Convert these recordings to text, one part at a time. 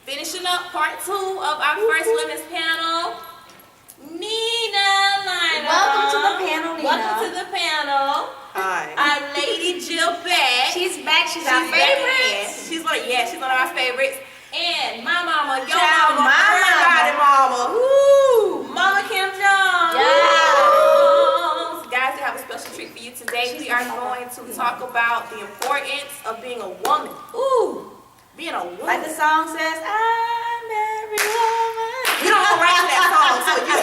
Finishing up part 2 of our first women's panel, Nina Lina. Welcome to the panel, Nina. Welcome to the panel. Hi. Our lady Jill back. She's back. She's our favorite. She's one of our favorites. And my mama, your Child, mama, my everybody mama. Woo! Mama Kim Jones. Yes. Guys, we have a special treat for you today. We are going to talk about the importance of being a woman. Ooh. Being a woman. Like the song says, I'm every woman. You don't write that song, so you.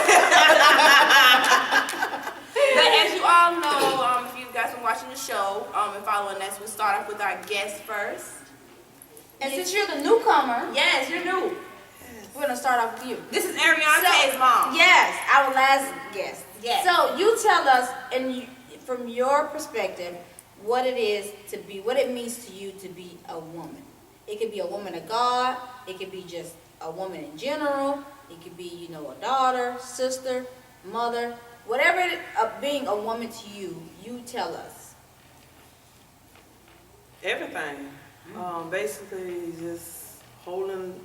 But as you all know, if you guys been watching the show and following us, we'll start off with our guest first. And since you're the newcomer, Yes, you're new. we're going to start off with you. This is Ariana's mom. Yes, our last guest. Yes. So you tell us, from your perspective, what it is to be, what it means to you to be a woman. It could be a woman of God. It could be just a woman in general. It could be, a daughter, sister, mother. Whatever being a woman to you, you tell us. Everything. Basically, just holding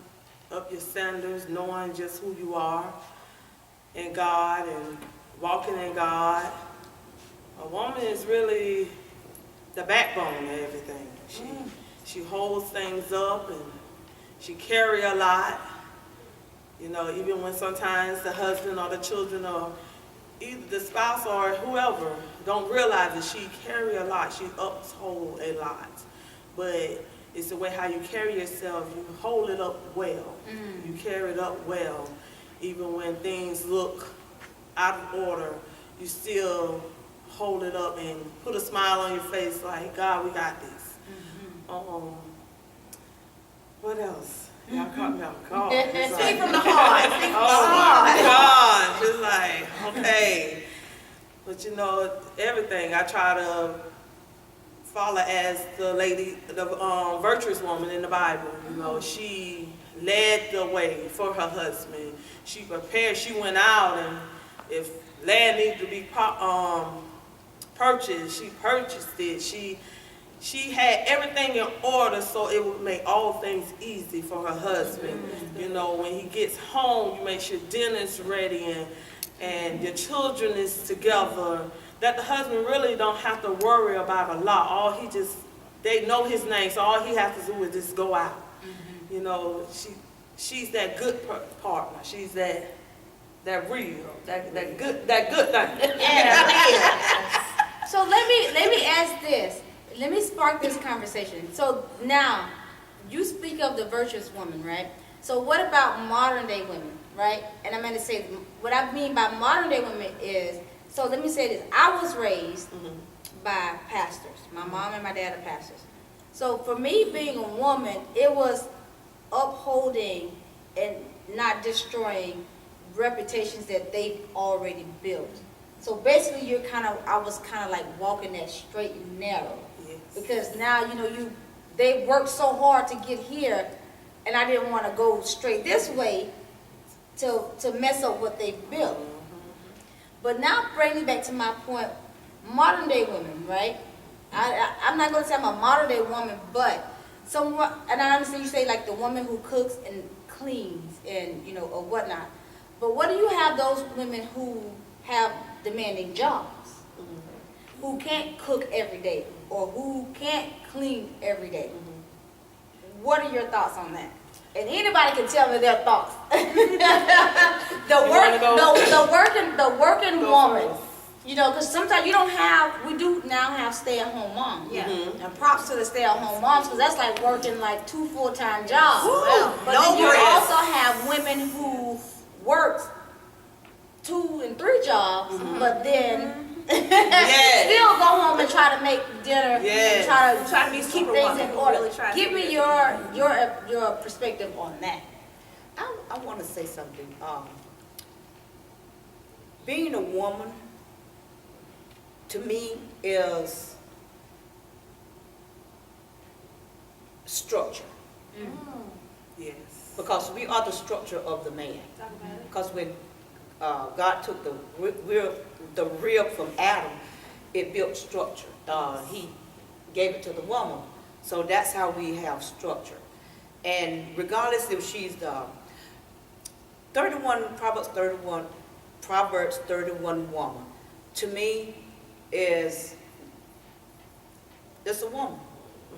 up your standards, knowing just who you are in God and walking in God. A woman is really the backbone of everything. She holds things up and she carry a lot. Even when sometimes the husband or the children or either the spouse or whoever don't realize that she carry a lot. She uphold a lot. But it's the way how you carry yourself. You hold it up well. You carry it up well. Even when things look out of order, you still hold it up and put a smile on your face like, God, we got this. What else? Y'all caught me off guard. Speak from the heart. Oh my God. It's like, okay. But everything I try to follow as the lady, the virtuous woman in the Bible. She led the way for her husband. She prepared, she went out, and if land needed to be purchased, she purchased it. She had everything in order so it would make all things easy for her husband. When he gets home, you make sure dinner's ready and your children is together. That the husband really don't have to worry about a lot. They know his name, so all he has to do is just go out. She's that good partner. She's that real, that good thing. Yeah. So let me ask this. Let me spark this conversation. So now, you speak of the virtuous woman, right? So what about modern day women, right? And I'm going to say, what I mean by modern day women is, so let me say this. I was raised by pastors. My mom and my dad are pastors. So for me being a woman, it was upholding and not destroying reputations that they've already built. So basically I was kind of like walking that straight and narrow. Because now, they worked so hard to get here, and I didn't want to go straight this way to mess up what they built. But now, bringing back to my point, modern day women, right? I'm not going to say I'm a modern day woman, but someone, and I understand you say like the woman who cooks and cleans and, or whatnot. But what do you have those women who have demanding jobs, who can't cook every day, or who can't clean every day? What are your thoughts on that? And anybody can tell me their thoughts. the working woman. You know, because sometimes we do now have stay-at-home moms. Yeah. And props to the stay-at-home moms, because that's like working like 2 full-time jobs. Well, But no then you rest. also have women who work 2 and 3 jobs, but then Yes. still go home and try to make dinner Yes. and Try to be keep superwoman. things in order. Really try to Give do me it. your perspective on that. I want to say something. Being a woman, to me, is structure. Yes. Because we are the structure of the man. Talk about it. Because when God took the rib from Adam, it built structure. He gave it to the woman. So that's how we have structure. And regardless if she's the Proverbs 31 woman, to me is a woman.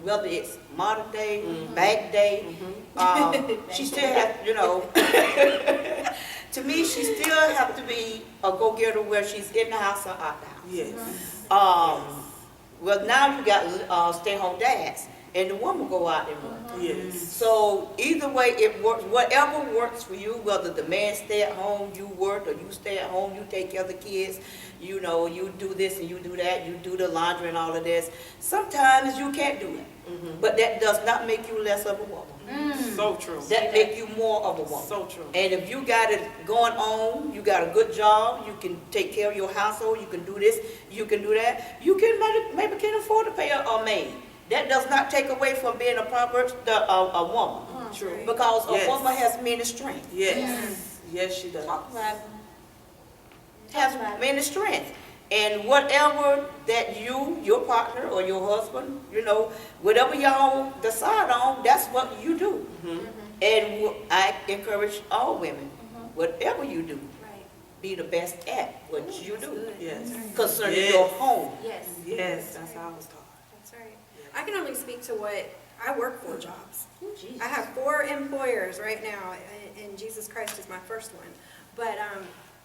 Whether it's modern day, back day, she still has, to me, she still have to be a go-getter where she's in the house or out the house. Yes. Well, now you got stay-home dads, and the woman go out and work. Yes. So either way it works, whatever works for you, whether the man stay at home, you work, or you stay at home, you take care of the kids, you do this and you do that, you do the laundry and all of this. Sometimes you can't do it, but that does not make you less of a woman. So true. That make you more of a woman. So true. And if you got it going on, you got a good job, you can take care of your household, you can do this, you can do that, you can maybe can afford to pay a maid. That does not take away from being a a woman. True. Because Yes. a woman has many strengths. Yes. Yes, she does. Talk about it. Has many strengths. And whatever that your partner or your husband, whatever y'all decide on, that's what you do. And I encourage all women, whatever you do, Right. be the best at what you do. Yes. Concerning Yes. your home. Yes. Yes, that's how I was taught. That's right. I can only speak to what I work 4 jobs. Ooh, Jesus. I have 4 employers right now, and Jesus Christ is my first one. But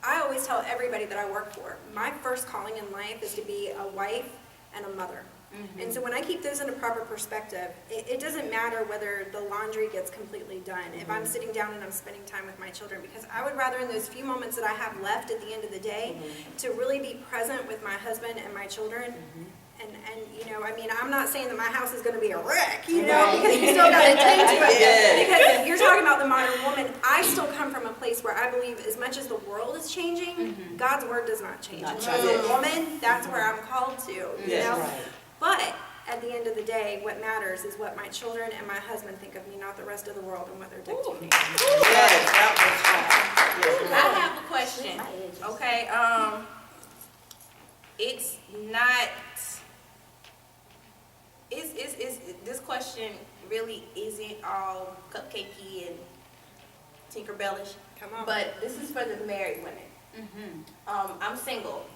I always tell everybody that I work for, my first calling in life is to be a wife and a mother. And so when I keep those in a proper perspective, it doesn't matter whether the laundry gets completely done, if I'm sitting down and I'm spending time with my children, because I would rather in those few moments that I have left at the end of the day to really be present with my husband and my children. And I'm not saying that my house is going to be a wreck, Right. because you still got to tend to it. Yeah. Because you're talking about the modern woman. I still come from a place where I believe as much as the world is changing, God's word does not change. Not And change. as a woman, that's where I'm called to, you Yes. know? Right. But at the end of the day, what matters is what my children and my husband think of me, not the rest of the world and what they're dictating. Yes, that was I have a question. My edges. Okay, it's not. Is this question really isn't all cupcakey and Tinkerbellish? Come on. But this is for the married women. I'm single.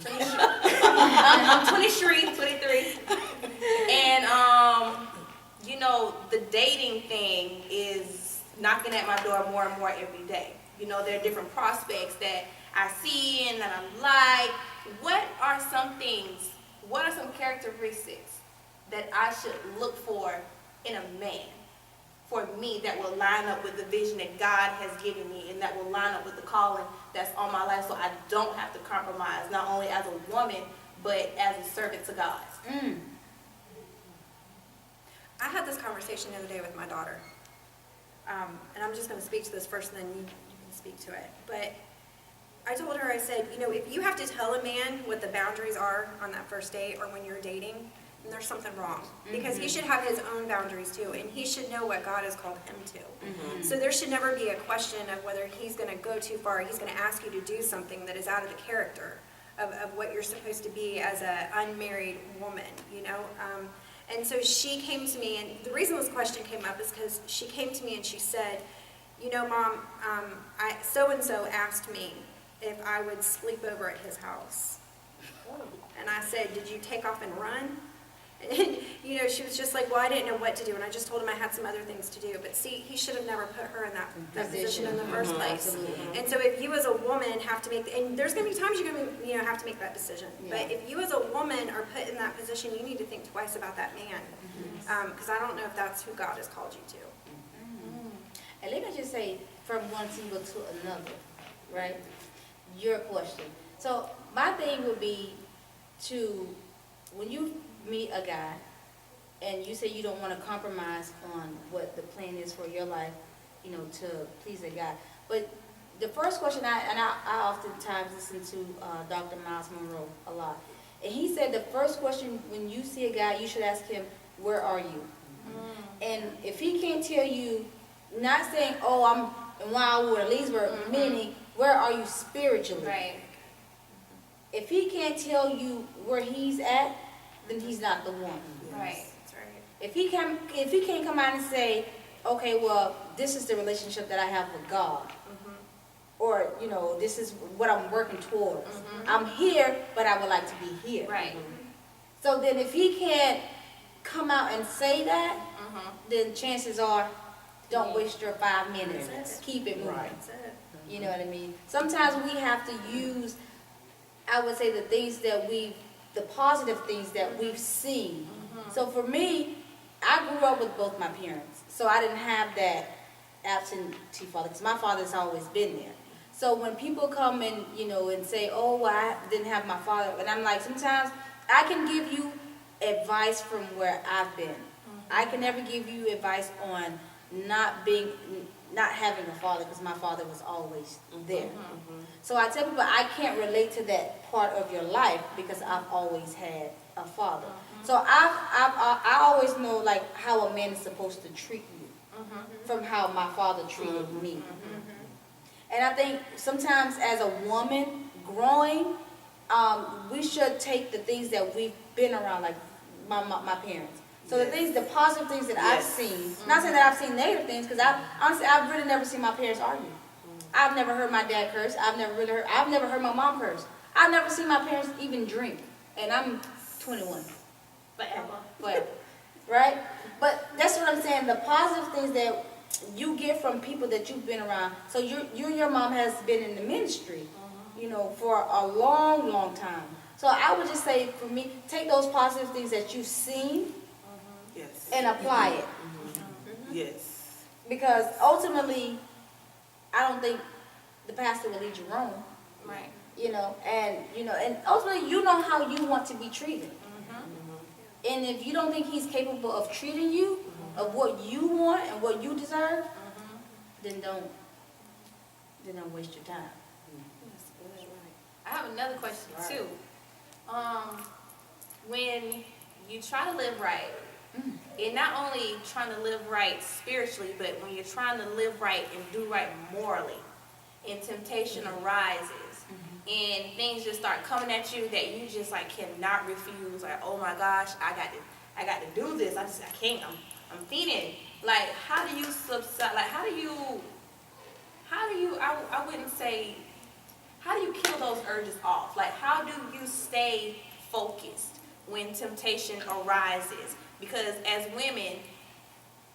23. I'm 23, and the dating thing is knocking at my door more and more every day. There are different prospects that I see and that I like. What are some things? What are some characteristics that I should look for in a man for me that will line up with the vision that God has given me and that will line up with the calling that's on my life, so I don't have to compromise, not only as a woman, but as a servant to God? I had this conversation the other day with my daughter. And I'm just going to speak to this first, and then you can speak to it. But I told her, I said, if you have to tell a man what the boundaries are on that first date or when you're dating, then there's something wrong. Because he should have his own boundaries too, and he should know what God has called him to. So there should never be a question of whether he's going to go too far. He's going to ask you to do something that is out of the character of what you're supposed to be as an unmarried woman, And so she came to me, and the reason this question came up is because she came to me and she said, Mom, so-and-so asked me if I would sleep over at his house. And I said, did you take off and run? And, you know, she was just like, well, I didn't know what to do, and I just told him I had some other things to do. But see, he should have never put her in that position in the first place. Absolutely. And so if you as a woman have to make, and there's going to be times you're going to, you know, have to make that decision. Yeah. But if you as a woman are put in that position, you need to think twice about that man. Because I don't know if that's who God has called you to. And let me just say, from one single to another, right? Your question. So my thing would be to, when you meet a guy and you say you don't want to compromise on what the plan is for your life, you know, to please a guy. But the first question, I oftentimes listen to Dr. Miles Monroe a lot. And he said the first question when you see a guy, you should ask him, where are you? And if he can't tell you, not saying, oh, I'm in Wildwood or Leesburg, meaning, where are you spiritually? Right. If he can't tell you where he's at, then he's not the one. Right. That's right. If he can't come out and say, okay, well, this is the relationship that I have with God, or, you know, this is what I'm working towards. I'm here, but I would like to be here. Right. So then if he can't come out and say that, then chances are, don't waste your 5 minutes. That's it. Keep it moving. That's it. You know what I mean? Sometimes we have to use, I would say, the things that the positive things that we've seen. So for me, I grew up with both my parents. So I didn't have that absentee father, because my father's always been there. So when people come and, you know, and say, oh, well, I didn't have my father, and I'm like, sometimes I can give you advice from where I've been. I can never give you advice on not having a father, because my father was always there. So I tell people I can't relate to that part of your life because I've always had a father. So I always know like how a man is supposed to treat you from how my father treated me. And I think sometimes as a woman growing, we should take the things that we've been around, like my parents. So the positive things that I've seen, not saying that I've seen negative things, because honestly, I've really never seen my parents argue. I've never heard my dad curse. I've never heard my mom curse. I've never seen my parents even drink. And I'm 21. Forever. Right? But that's what I'm saying. The positive things that you get from people that you've been around. So you and your mom has been in the ministry, you know, for a long, long time. So I would just say, for me, take those positive things that you've seen Yes. and apply it. Yes. Because ultimately, I don't think the pastor will lead you wrong, Right. you know, and ultimately you know how you want to be treated. And if you don't think he's capable of treating you, of what you want and what you deserve, then don't waste your time. I have another question too. When you try to live right, and not only trying to live right spiritually, but when you're trying to live right and do right morally, and temptation arises, and things just start coming at you that you just like cannot refuse. Like, oh my gosh, I got to do this. I can't. I'm feeding. Like, how do you subside? Like, how do you? I wouldn't say. How do you kill those urges off? Like, how do you stay focused when temptation arises? Because as women,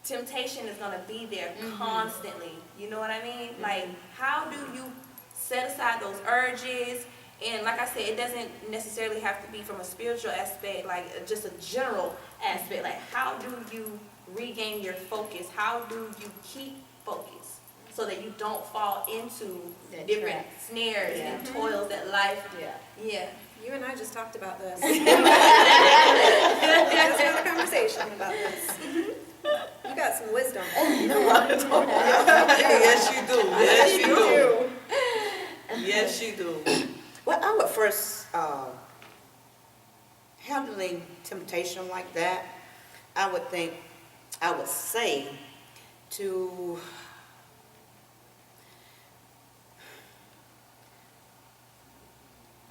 temptation is going to be there constantly. You know what I mean? Like, how do you set aside those urges? And like I said, it doesn't necessarily have to be from a spiritual aspect, like just a general aspect. Like, how do you regain your focus? How do you keep focus so that you don't fall into That different trap. snares Yeah. and toils that life? Yeah. You and I just talked about this. Let's have a conversation about this. You got some wisdom. Yes, you do. Yes, you do. Yes, you do. Well, I would first, handling temptation like that, I would say to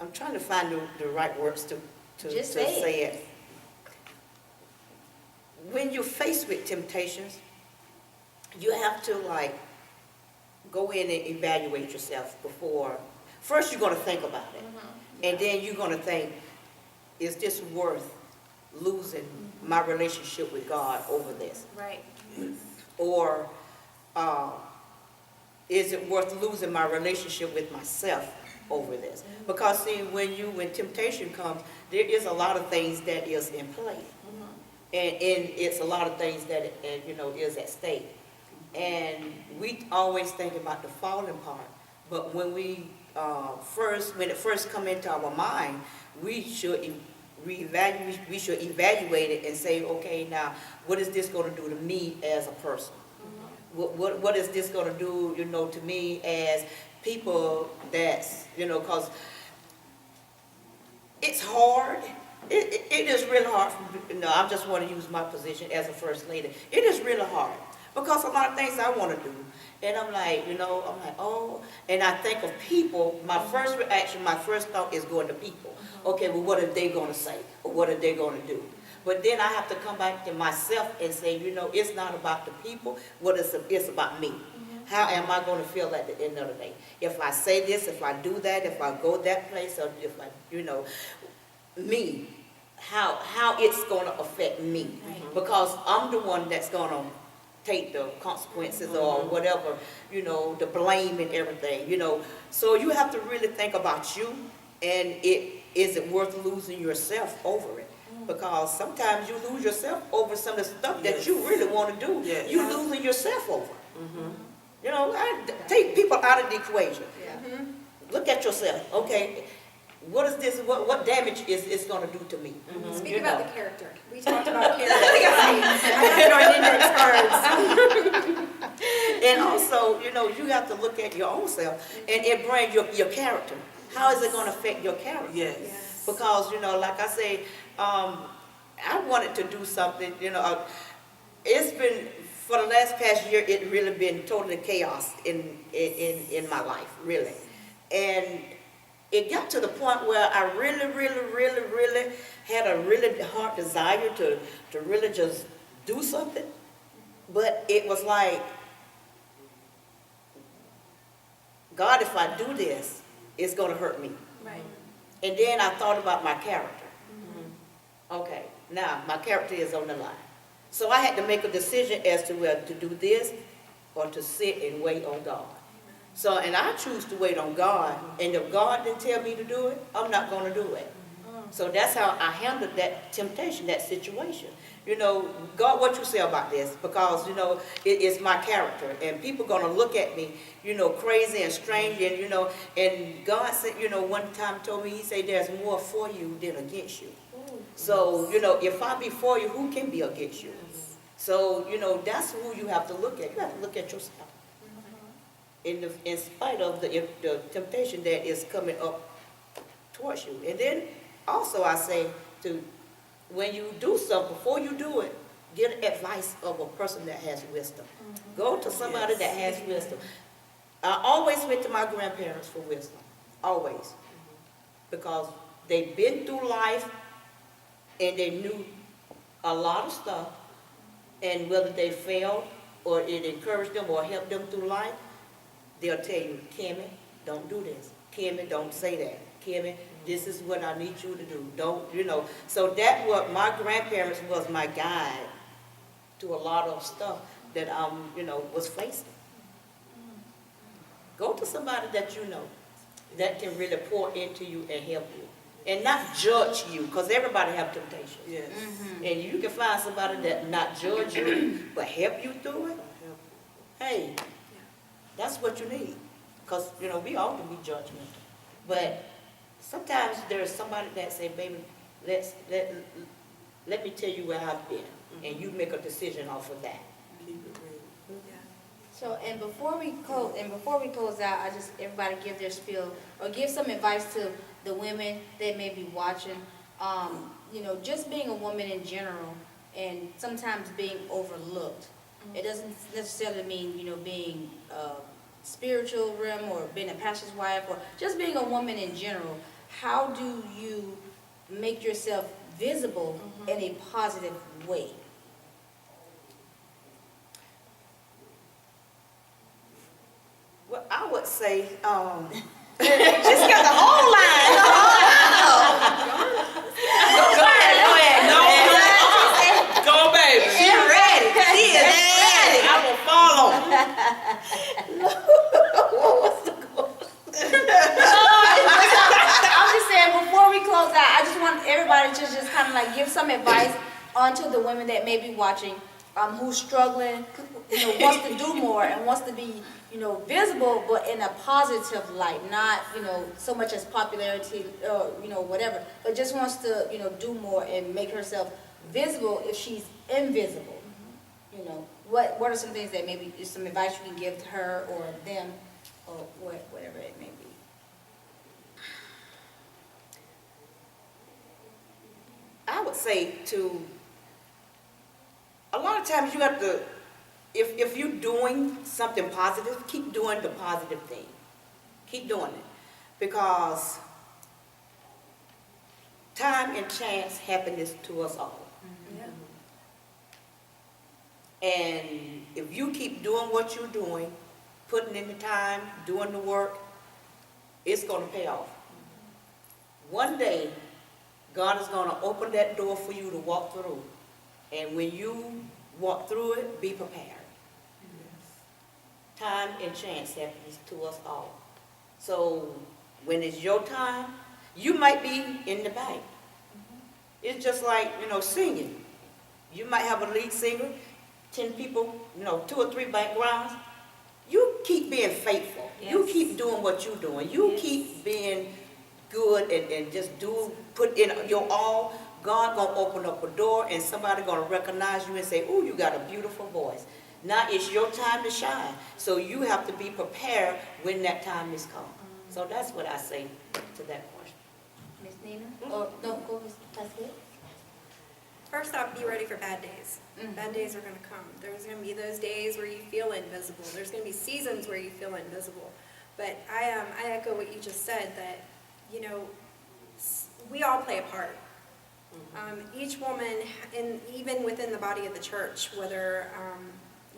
I'm trying to find the right words to Just say say it. When you're faced with temptations, you have to like go in and evaluate yourself before. First, you're going to think about it, and then you're going to think, is this worth losing my relationship with God over this? Right. Or is it worth losing my relationship with myself over this? Because see, when temptation comes, there is a lot of things that is in play. And it's a lot of things that, is at stake. And we always think about the falling part, but when when it first come into our mind, we should evaluate it and say, okay, now, what is this gonna do to me as a person? What is this gonna do, to me as people that's, cause it's hard. It is really hard. I just want to use my position as a first lady. It is really hard because a lot of things I want to do, and I'm like, oh, and I think of people. My first reaction, my first thought is going to people. Okay, well, what are they going to say, or what are they going to do? But then I have to come back to myself and say, it's not about the people. It's about me. How am I going to feel at the end of the day? If I say this, if I do that, if I go that place, or if I, me, how it's going to affect me, because I'm the one that's going to take the consequences or whatever, the blame and everything, So you have to really think about you, and is it worth losing yourself over it? Because sometimes you lose yourself over some of the stuff that you really want to do. Yes. You losing yourself over. I take people out of the equation. Look at yourself. Okay. What is this? What damage is it's going to do to me? Speak about the character. We talked about character. I have our index cards. And also, you have to look at your own self, and it brings your character. How is it going to affect your character? Yes. Because, like I say, I wanted to do something, it's been, for the last past year, it really been totally chaos in my life, really. And it got to the point where I really had a really hard desire to really just do something. But it was like, God, if I do this, it's going to hurt me. Right. And then I thought about my character. Okay, now my character is on the line. So I had to make a decision as to whether to do this or to sit and wait on God. So, and I choose to wait on God, and if God didn't tell me to do it, I'm not going to do it. So that's how I handled that temptation, that situation. God, what you say about this? Because, it's my character, and people going to look at me, crazy and strange, and, and God said, one time told me, he said, there's more for you than against you. So, if I be for you, who can be against you? So, that's who you have to look at. You have to look at yourself. In spite of the temptation that is coming up towards you. And then also I say when you do something, before you do it, get advice of a person that has wisdom. Go to somebody that has wisdom. I always went to my grandparents for wisdom. Always. Because they've been through life and they knew a lot of stuff, and whether they failed or it encouraged them or helped them through life, they'll tell you, Kimmy, don't do this. Kimmy, don't say that. Kimmy, this is what I need you to do. Don't, So that what my grandparents was my guide to a lot of stuff that was facing. Go to somebody that that can really pour into you and help you. And not judge you, because everybody have temptations. Yes. And you can find somebody that not judge you, but help you through it. Hey, that's what you need. Because, we all can be judgmental. But sometimes there's somebody that say, baby, let me tell you where I've been. And you make a decision off of that. Keep it real. So, and before we close out, everybody give their spiel or give some advice to the women that may be watching. Just being a woman in general, and sometimes being overlooked. It doesn't necessarily mean being spiritual realm or being a pastor's wife or just being a woman in general. How do you make yourself visible in a positive way? Well, I would say, just got the whole line. Go ahead. No, want everybody to just kind of like give some advice onto the women that may be watching, who's struggling, wants to do more and wants to be, visible, but in a positive light, not, so much as popularity or, whatever, but just wants to, do more and make herself visible if she's invisible. What are some things that maybe is some advice you can give to her or them or whatever it may be? I would say a lot of times you have to, if you're doing something positive, keep doing the positive thing. Keep doing it. Because time and chance happen this to us all. And if you keep doing what you're doing, putting in the time, doing the work, it's going to pay off. One day, God is going to open that door for you to walk through. And when you walk through it, be prepared. Time and chance happens to us all. So when it's your time, you might be in the bank. It's just like, singing. You might have a lead singer, 10 people, 2 or 3 backgrounds. You keep being faithful. Yes. You keep doing what you're doing. You keep being good and just put in your all. God gonna open up a door and somebody gonna recognize you and say, "Ooh, you got a beautiful voice." Now it's your time to shine. So you have to be prepared when that time is come. So that's what I say to that question. Miss Nina? Or, no, go, that's good. First off, be ready for bad days. Bad days are going to come. There's going to be those days where you feel invisible. There's going to be seasons where you feel invisible. But I echo what you just said, that, we all play a part. Each woman, even within the body of the church, whether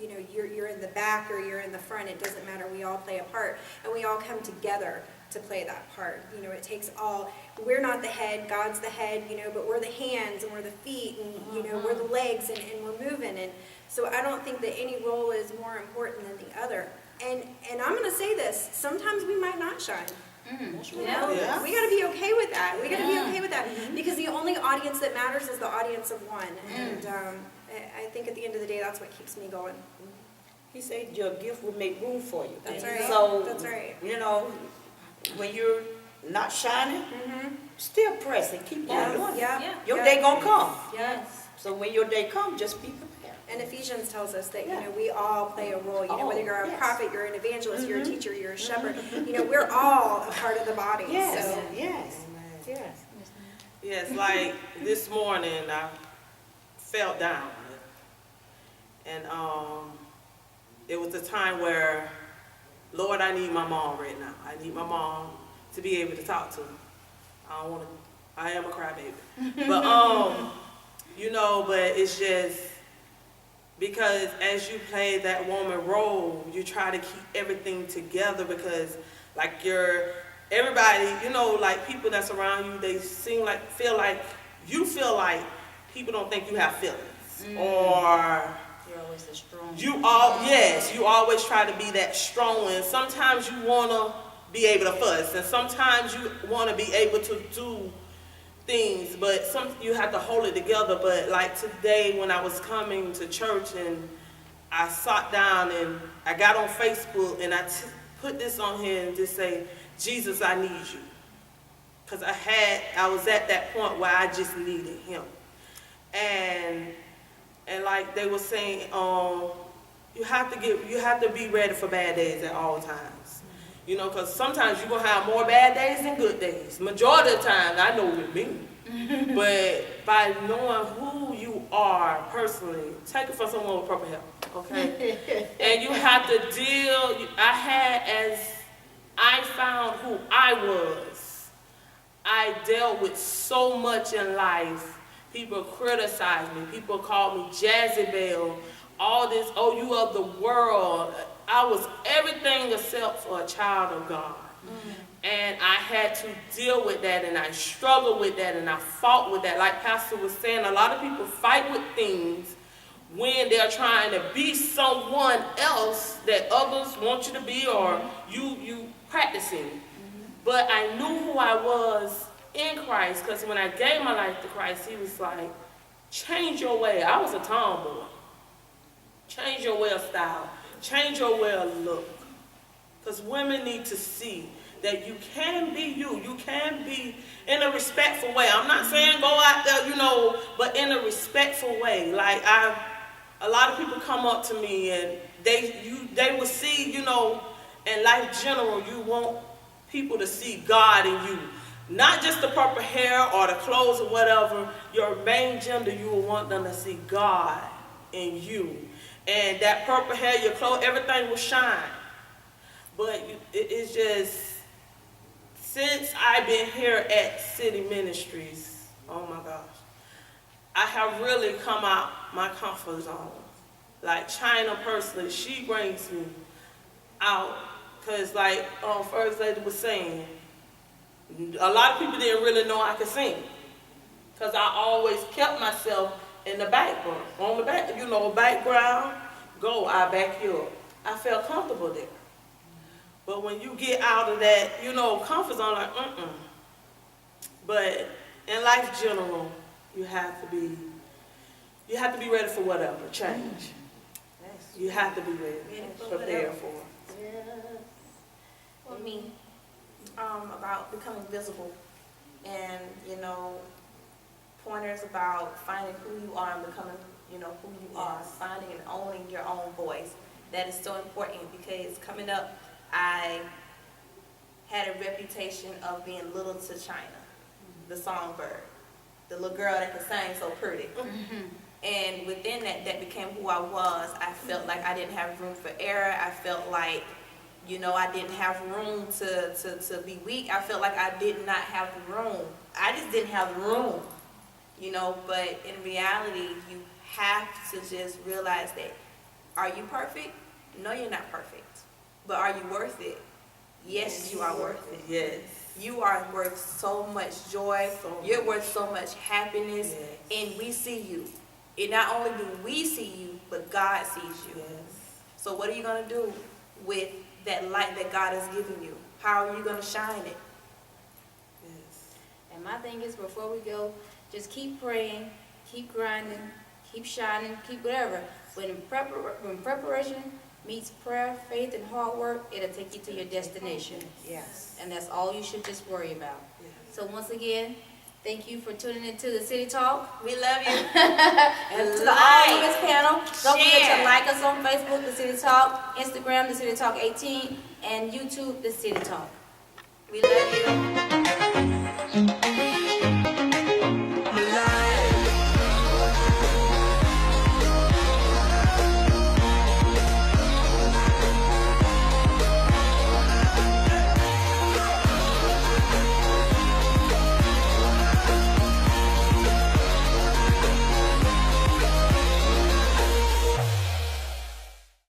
you're in the back or you're in the front, it doesn't matter. We all play a part, and we all come together to play that part. It takes all. We're not the head, God's the head, but we're the hands and we're the feet and we're the legs and we're moving. And so I don't think that any role is more important than the other. And I'm going to say this: sometimes we might not shine. Yeah. We got to be okay with that. We got to be okay with that, because the only audience that matters is the audience of one. And I think at the end of the day, that's what keeps me going. He said your gift will make room for you. That's right. So, That's right. when you're not shining, still press and keep on doing it. Yeah. Your day gonna come. Yes. So when your day comes, just be prepared. And Ephesians tells us that, Yeah. We all play a role. Whether you're a yes. prophet, you're an evangelist, you're a teacher, you're a shepherd, we're all a part of the body. Yes, So, yes, yes. Yes, like this morning I felt down. And it was a time where, Lord, I need my mom right now. I need my mom to be able to talk to. I am a crybaby. But but it's just because as you play that woman role, you try to keep everything together, because like everybody, like people that's around you, they feel like people don't think you have feelings. Or You're always the strong. you always try to be that strong one. Sometimes you want to be able to fuss, and sometimes you want to be able to do things, but you have to hold it together. But like today when I was coming to church and I sat down and I got on Facebook and I put this on here and just say, Jesus, I need you. Because I was at that point where I just needed him. And like they were saying, you have to be ready for bad days at all times. Because sometimes you're going to have more bad days than good days. Majority of the time, I know with me. But by knowing who you are personally, take it from someone with proper help, okay? And you have to as I found who I was, I dealt with so much in life. People criticized me. People called me Jezebel. All this, oh, you of the world. I was everything except for a child of God. And I had to deal with that, and I struggled with that, and I fought with that. Like Pastor was saying, a lot of people fight with things when they're trying to be someone else that others want you to be, or you practicing. But I knew who I was in Christ, because when I gave my life to Christ, he was like, change your way. I was a tomboy. Change your way of style. Change your way of look. Because women need to see that you can be you. You can be in a respectful way. I'm not saying go out there, you know, but in a respectful way. Like a lot of people come up to me and they will see, you know, in life general, you want people to see God in you. Not just the purple hair or the clothes or whatever. Your main gender, you will want them to see God in you. And that purple hair, your clothes, everything will shine. But it's just, since I've been here at City Ministries, oh my gosh, I have really come out my comfort zone. Like China personally, she brings me out. Because like First Lady was saying, a lot of people didn't really know I could sing. Because I always kept myself in the background. On the back, you know, background, I back you up. I felt comfortable there. But when you get out of that, you know, comfort zone, like, But in life general, you have to be ready for whatever, change. You have to be ready, prepared for it. For me, about becoming visible and, you know, pointers about finding who you are and becoming, you know, who you are, finding and owning your own voice. That is so important because coming up, I had a reputation of being little to China, the songbird, the little girl that could sing so pretty. And within that became who I was. I felt like I didn't have room for error. I felt like, you know, I didn't have room to be weak. I felt like I did not have room. I just didn't have room, you know, but in reality, you have to just realize that, are you perfect? No, you're not perfect. But are you worth it? Yes, you are worth it. Yes. You are worth so much joy. You're worth so much happiness. Yes. And we see you. And not only do we see you, but God sees you. Yes. So what are you going to do with that light that God has given you? How are you going to shine it? Yes. And my thing is, before we go, just keep praying, keep grinding, keep shining, keep whatever. When preparation meets prayer, faith, and hard work, it'll take you to your destination. Yes. And that's all you should just worry about. Yes. So once again, thank you for tuning into the City Talk. We love you. And to the All Women's panel, don't forget share. to like us on Facebook, The City Talk, Instagram, The City Talk 18, and YouTube, The City Talk. We love you.